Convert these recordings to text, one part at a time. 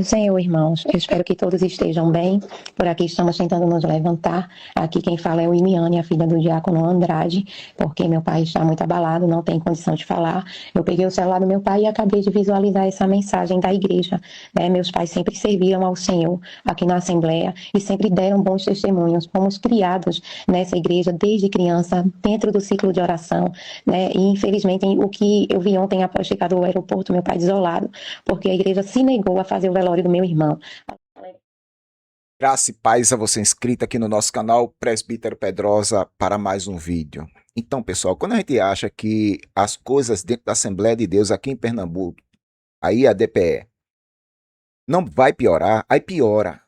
Senhor, irmãos, eu espero que todos estejam bem. Por aqui estamos tentando nos levantar. Aqui quem fala é o Imiane, a filha do diácono Andrade, porque meu pai está muito abalado, não tem condição de falar. Eu peguei o celular do meu pai e acabei de visualizar essa mensagem da igreja. Meus pais sempre serviram ao Senhor aqui na Assembleia e sempre deram bons testemunhos. Fomos criados nessa igreja desde criança, dentro do ciclo de oração, E infelizmente o que eu vi ontem após chegar do aeroporto, meu pai isolado, porque a igreja se negou a fazer o velório do meu irmão. Graça e paz a você inscrito aqui no nosso canal Presbítero Pedrosa para mais um vídeo. Então, pessoal, quando a gente acha que as coisas dentro da Assembleia de Deus aqui em Pernambuco, aí a DPE, não vai piorar, aí piora.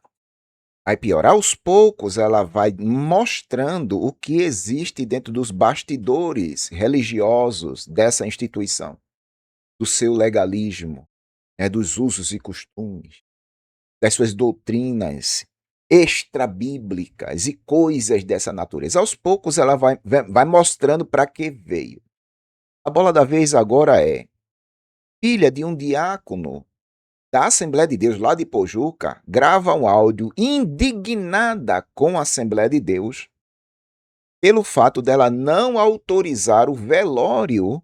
Aí piora. Aos poucos ela vai mostrando o que existe dentro dos bastidores religiosos dessa instituição, do seu legalismo, dos usos e costumes, das suas doutrinas extrabíblicas e coisas dessa natureza. Aos poucos ela vai mostrando para que veio. A bola da vez agora é filha de um diácono da Assembleia de Deus lá de Pojuca, grava um áudio indignada com a Assembleia de Deus pelo fato dela não autorizar o velório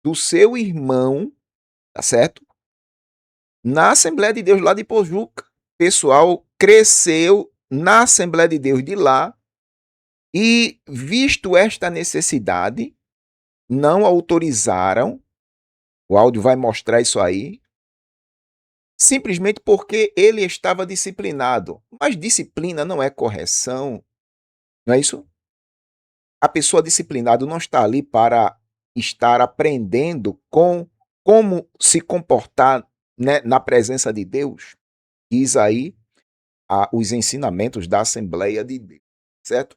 do seu irmão, tá certo? Na Assembleia de Deus lá de Pojuca. Pessoal cresceu na Assembleia de Deus de lá e, visto esta necessidade, não autorizaram, o áudio vai mostrar isso aí, simplesmente porque ele estava disciplinado. Mas disciplina não é correção, não é isso? A pessoa disciplinada não está ali para estar aprendendo com como se comportar, né, na presença de Deus. Diz aí os ensinamentos da Assembleia de Deus, certo?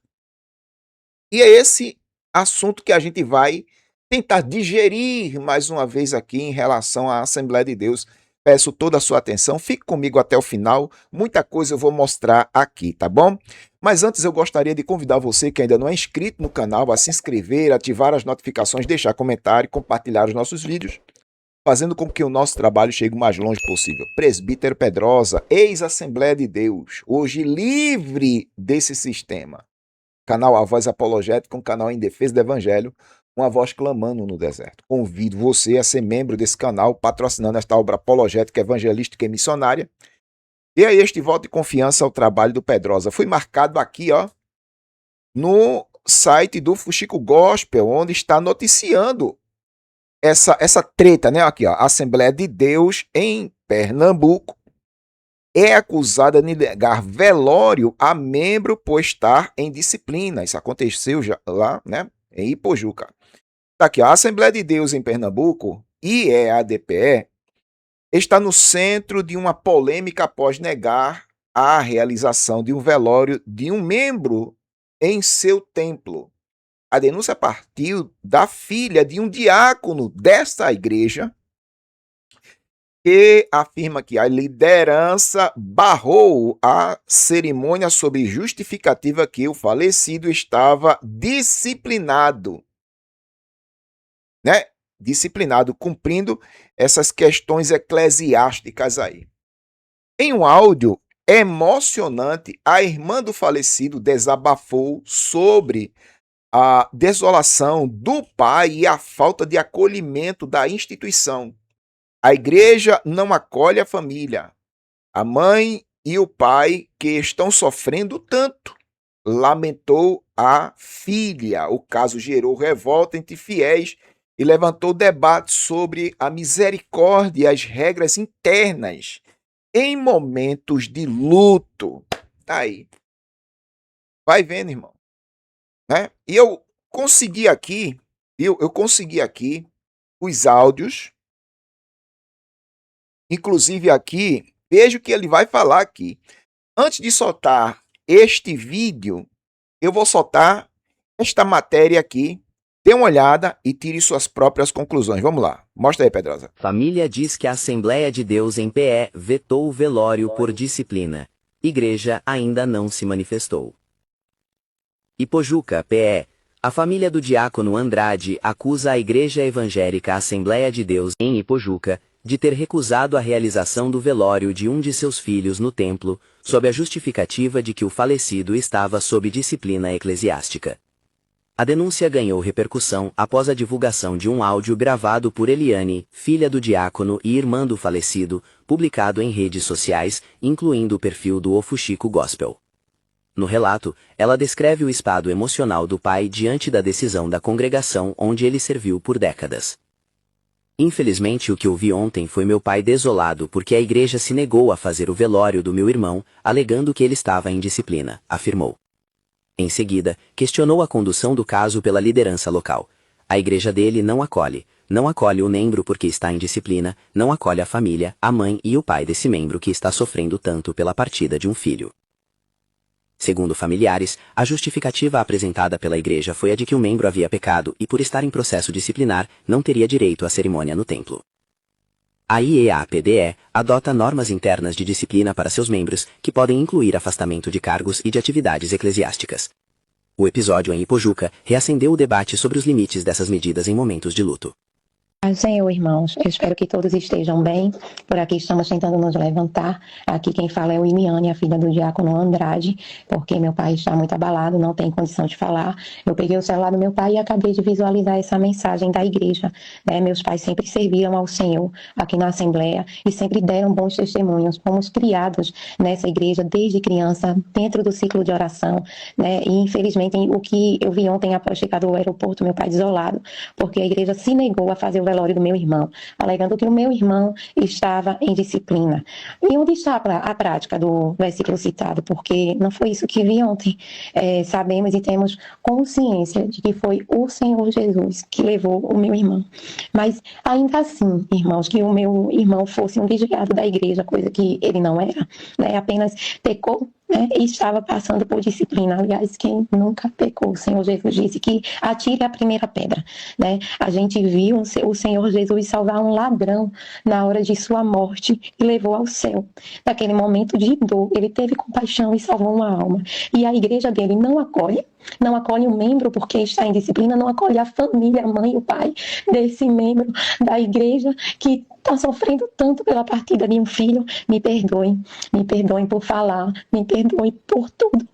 E é esse assunto que a gente vai tentar digerir mais uma vez aqui em relação à Assembleia de Deus. Peço toda a sua atenção, fique comigo até o final, muita coisa eu vou mostrar aqui, tá bom? Mas antes eu gostaria de convidar você que ainda não é inscrito no canal a se inscrever, ativar as notificações, deixar comentário e compartilhar os nossos vídeos, fazendo com que o nosso trabalho chegue o mais longe possível. Presbítero Pedrosa, ex-Assembleia de Deus, hoje livre desse sistema. Canal A Voz Apologética, um canal em defesa do Evangelho, uma voz clamando no deserto. Convido você a ser membro desse canal, patrocinando esta obra apologética, evangelística e missionária. E aí este voto de confiança ao trabalho do Pedrosa. Foi marcado aqui, ó, no site do Fuxico Gospel, onde está noticiando essa treta, né? Aqui, ó, Assembleia de Deus em Pernambuco é acusada de negar velório a membro por estar em disciplina. Isso aconteceu já lá, né, em Ipojuca. Tá aqui, a Assembleia de Deus em Pernambuco, IEADPE, está no centro de uma polêmica após negar a realização de um velório de um membro em seu templo. A denúncia partiu da filha de um diácono desta igreja, que afirma que a liderança barrou a cerimônia sob justificativa que o falecido estava disciplinado, né? Disciplinado, cumprindo essas questões eclesiásticas aí. Em um áudio emocionante, a irmã do falecido desabafou sobre a desolação do pai e a falta de acolhimento da instituição. A igreja não acolhe a família, a mãe e o pai que estão sofrendo tanto, lamentou a filha. O caso gerou revolta entre fiéis e levantou debate sobre a misericórdia e as regras internas em momentos de luto. Tá aí. Vai vendo, irmão. Né? E eu consegui aqui os áudios. Inclusive aqui, veja o que ele vai falar aqui. Antes de soltar este vídeo, eu vou soltar esta matéria aqui. Dê uma olhada e tire suas próprias conclusões. Vamos lá. Mostra aí, Pedrosa. Família diz que a Assembleia de Deus em PE vetou o velório por disciplina. Igreja ainda não se manifestou. Ipojuca, PE. A família do diácono Andrade acusa a Igreja Evangélica Assembleia de Deus em Ipojuca de ter recusado a realização do velório de um de seus filhos no templo, sob a justificativa de que o falecido estava sob disciplina eclesiástica. A denúncia ganhou repercussão após a divulgação de um áudio gravado por Eliane, filha do diácono e irmã do falecido, publicado em redes sociais, incluindo o perfil do Ofuxico Gospel. No relato, ela descreve o estado emocional do pai diante da decisão da congregação onde ele serviu por décadas. Infelizmente, o que eu vi ontem foi meu pai desolado porque a igreja se negou a fazer o velório do meu irmão, alegando que ele estava em disciplina, afirmou. Em seguida, questionou a condução do caso pela liderança local. A igreja dele não acolhe o membro porque está em disciplina, não acolhe a família, a mãe e o pai desse membro que está sofrendo tanto pela partida de um filho. Segundo familiares, a justificativa apresentada pela igreja foi a de que o membro havia pecado e, por estar em processo disciplinar, não teria direito à cerimônia no templo. A IEAPDE adota normas internas de disciplina para seus membros, que podem incluir afastamento de cargos e de atividades eclesiásticas. O episódio em Ipojuca reacendeu o debate sobre os limites dessas medidas em momentos de luto. Senhor, irmãos, eu espero que todos estejam bem. Por aqui estamos tentando nos levantar. Aqui quem fala é o Imiane, a filha do diácono Andrade, porque meu pai está muito abalado, não tem condição de falar. Eu peguei o celular do meu pai e acabei de visualizar essa mensagem da igreja. Meus pais sempre serviram ao Senhor aqui na Assembleia e sempre deram bons testemunhos. Fomos criados nessa igreja desde criança, dentro do ciclo de oração. E infelizmente, o que eu vi ontem após chegar do aeroporto, meu pai desolado, porque a igreja se negou a fazer o velório do meu irmão, alegando que o meu irmão estava em disciplina. E onde está a prática do versículo citado? Porque não foi isso que vi ontem. Sabemos e temos consciência de que foi o Senhor Jesus que levou o meu irmão. Mas ainda assim, irmãos, que o meu irmão fosse um desviado da igreja, coisa que ele não era, apenas pecou, e estava passando por disciplina. Aliás, quem nunca pecou? O Senhor Jesus disse que atire a primeira pedra. A gente viu o Senhor Jesus salvar um ladrão na hora de sua morte e levou ao céu. Naquele momento de dor, ele teve compaixão e salvou uma alma. E a igreja dele não acolhe o membro porque está em disciplina, não acolhe a família, a mãe e o pai desse membro da igreja que está sofrendo tanto pela partida de um filho. Me perdoem por falar, me perdoem por tudo,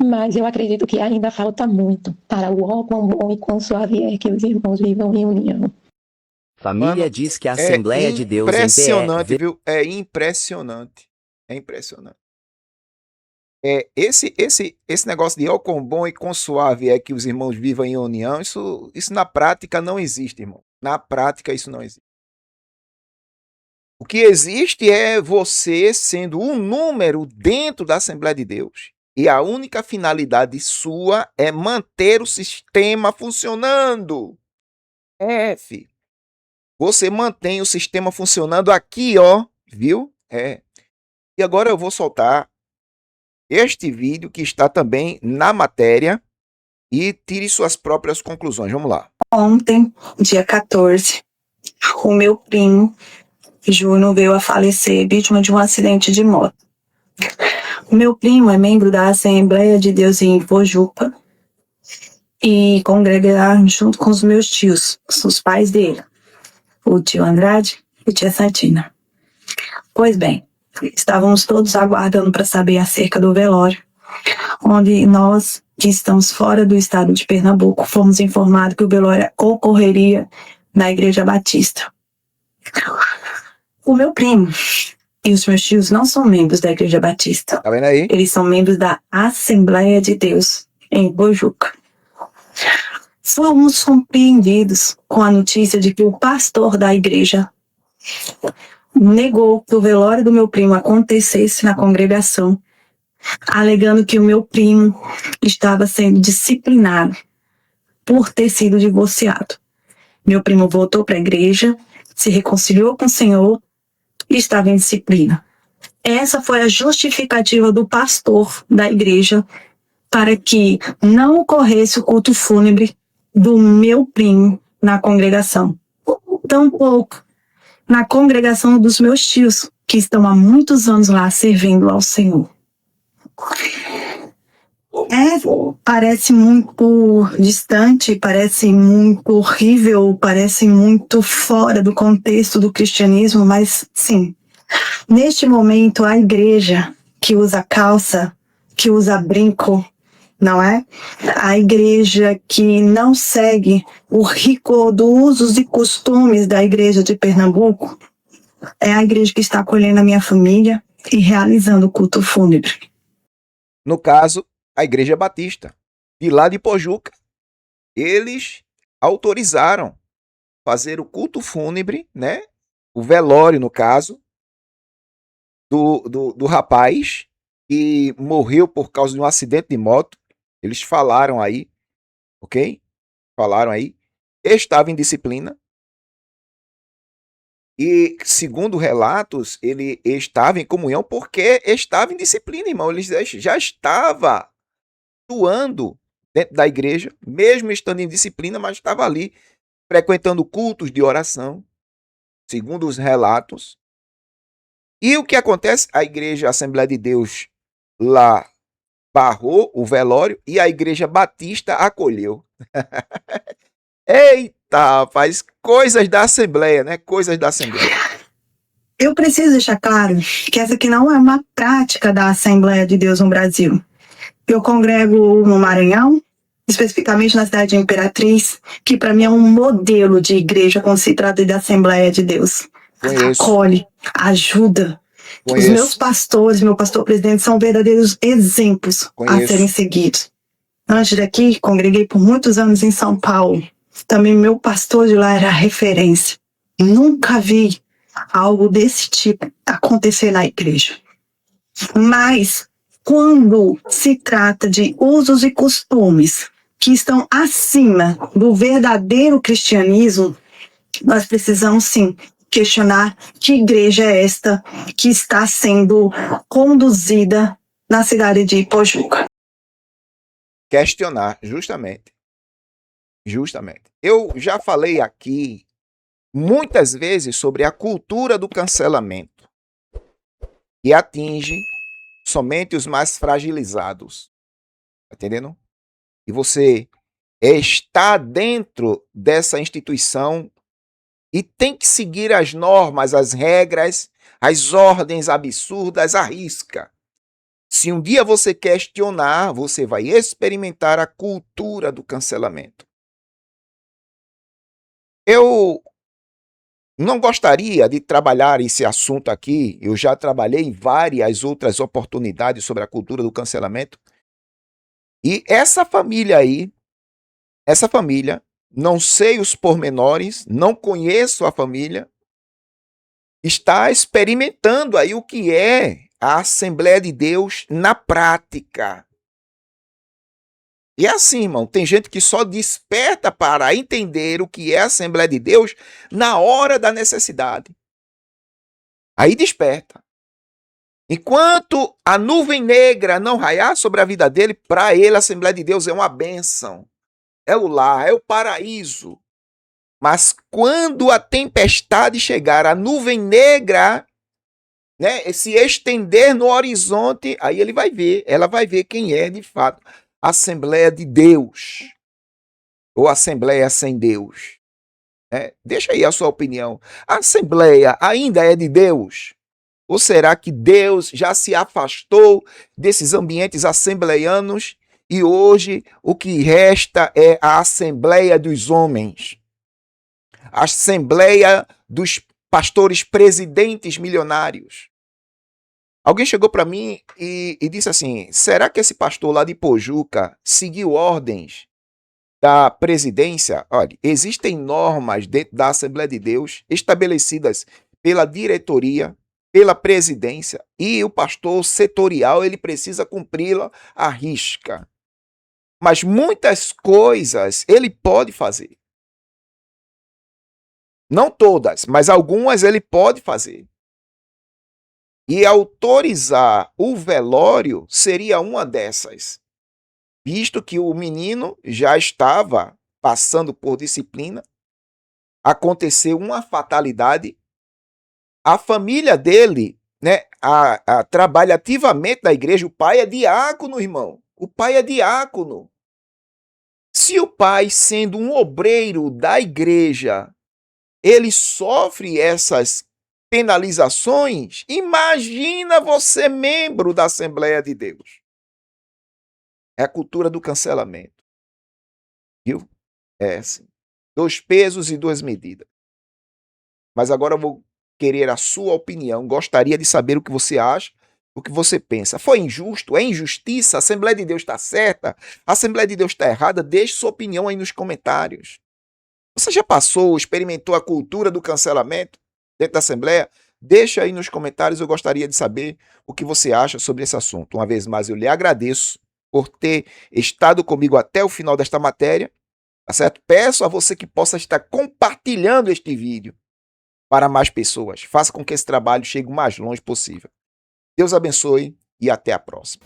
mas eu acredito que ainda falta muito para o ó quão bom e quão suave é que os irmãos vivam em união. Família Mano, diz que a Assembleia de Deus em impressionante, viu? É impressionante. É impressionante. Esse negócio de ó quão bom e quão suave é que os irmãos vivam em união, isso na prática não existe, irmão. Na prática isso não existe. O que existe é você sendo um número dentro da Assembleia de Deus. E a única finalidade sua é manter o sistema funcionando. Filho. Você mantém o sistema funcionando aqui, ó. Viu? E agora eu vou soltar este vídeo que está também na matéria e tire suas próprias conclusões. Vamos lá. Ontem, dia 14, o meu primo Júnior veio a falecer vítima de um acidente de moto. O meu primo é membro da Assembleia de Deus em Ipojuca e congrega junto com os meus tios, os pais dele, o tio Andrade e a tia Santina. Pois bem, estávamos todos aguardando para saber acerca do velório, onde nós, que estamos fora do estado de Pernambuco, fomos informados que o velório ocorreria na Igreja Batista. O meu primo e os meus tios não são membros da Igreja Batista. Tá vendo aí? Eles são membros da Assembleia de Deus em Ipojuca. Fomos surpreendidos com a notícia de que o pastor da igreja negou que o velório do meu primo acontecesse na congregação, alegando que o meu primo estava sendo disciplinado por ter sido divorciado. Meu primo voltou para a igreja, se reconciliou com o Senhor e estava em disciplina. Essa foi a justificativa do pastor da igreja para que não ocorresse o culto fúnebre do meu primo na congregação. Tampouco na congregação dos meus tios, que estão há muitos anos lá servindo ao Senhor. Parece muito distante, parece muito horrível, parece muito fora do contexto do cristianismo, mas sim, neste momento a igreja que usa calça, que usa brinco, não é? A igreja que não segue o rigor dos usos e costumes da igreja de Pernambuco, é a igreja que está acolhendo a minha família e realizando o culto fúnebre. No caso, a Igreja Batista, de lá de Pojuca, eles autorizaram fazer o culto fúnebre, né? O velório, no caso, do rapaz que morreu por causa de um acidente de moto. Eles falaram aí, ok? Falaram aí. Estava em disciplina. E, segundo relatos, ele estava em comunhão porque estava em disciplina, irmão. Ele já estava atuando dentro da igreja, mesmo estando em disciplina, mas estava ali frequentando cultos de oração, segundo os relatos. E o que acontece? A igreja Assembleia de Deus lá barrou o velório e a igreja Batista acolheu. Eita, rapaz, coisas da Assembleia, né? Coisas da Assembleia. Eu preciso deixar claro que essa aqui não é uma prática da Assembleia de Deus no Brasil. Eu congrego no Maranhão, especificamente na cidade de Imperatriz, que para mim é um modelo de igreja quando se trata de Assembleia de Deus. Conheço. Acolhe, ajuda. Os meus pastores, meu pastor presidente, são verdadeiros exemplos a serem seguidos. Antes daqui, congreguei por muitos anos em São Paulo. Também meu pastor de lá era referência. Nunca vi algo desse tipo acontecer na igreja. Mas, quando se trata de usos e costumes que estão acima do verdadeiro cristianismo, nós precisamos sim questionar que igreja é esta que está sendo conduzida na cidade de Pojuca. Questionar, justamente. Eu já falei aqui muitas vezes sobre a cultura do cancelamento, que atinge somente os mais fragilizados. Tá entendendo? E você está dentro dessa instituição e tem que seguir as normas, as regras, as ordens absurdas à risca. Se um dia você questionar, você vai experimentar a cultura do cancelamento. Eu não gostaria de trabalhar esse assunto aqui. Eu já trabalhei em várias outras oportunidades sobre a cultura do cancelamento. E essa família aí, não sei os pormenores, não conheço a família, está experimentando aí o que é a Assembleia de Deus na prática. E é assim, irmão, tem gente que só desperta para entender o que é a Assembleia de Deus na hora da necessidade. Aí desperta. Enquanto a nuvem negra não raiar sobre a vida dele, para ele a Assembleia de Deus é uma bênção. É o lar, é o paraíso. Mas quando a tempestade chegar, a nuvem negra, né, se estender no horizonte, aí ele vai ver, ela vai ver quem é de fato a Assembleia de Deus ou Assembleia sem Deus. Deixa aí a sua opinião. A Assembleia ainda é de Deus? Ou será que Deus já se afastou desses ambientes assembleianos e hoje o que resta é a Assembleia dos homens? A Assembleia dos pastores presidentes milionários. Alguém chegou para mim e disse assim, será que esse pastor lá de Pojuca seguiu ordens da presidência? Olha, existem normas dentro da Assembleia de Deus estabelecidas pela diretoria, pela presidência, e o pastor setorial ele precisa cumpri-la à risca. Mas muitas coisas ele pode fazer. Não todas, mas algumas ele pode fazer. E autorizar o velório seria uma dessas. Visto que o menino já estava passando por disciplina, aconteceu uma fatalidade, a família dele, né, trabalha ativamente na igreja, o pai é diácono, irmão. O pai é diácono. Se o pai, sendo um obreiro da igreja, ele sofre essas penalizações, imagina você, membro da Assembleia de Deus. É a cultura do cancelamento. Viu? É assim. 2 pesos e 2 medidas. Mas agora eu vou querer a sua opinião. Gostaria de saber o que você acha, o que você pensa. Foi injusto? É injustiça? A Assembleia de Deus está certa? A Assembleia de Deus está errada? Deixe sua opinião aí nos comentários. Você já passou, experimentou a cultura do cancelamento dentro da Assembleia? Deixa aí nos comentários, eu gostaria de saber o que você acha sobre esse assunto. Uma vez mais, eu lhe agradeço por ter estado comigo até o final desta matéria, tá certo? Peço a você que possa estar compartilhando este vídeo para mais pessoas. Faça com que esse trabalho chegue o mais longe possível. Deus abençoe e até a próxima.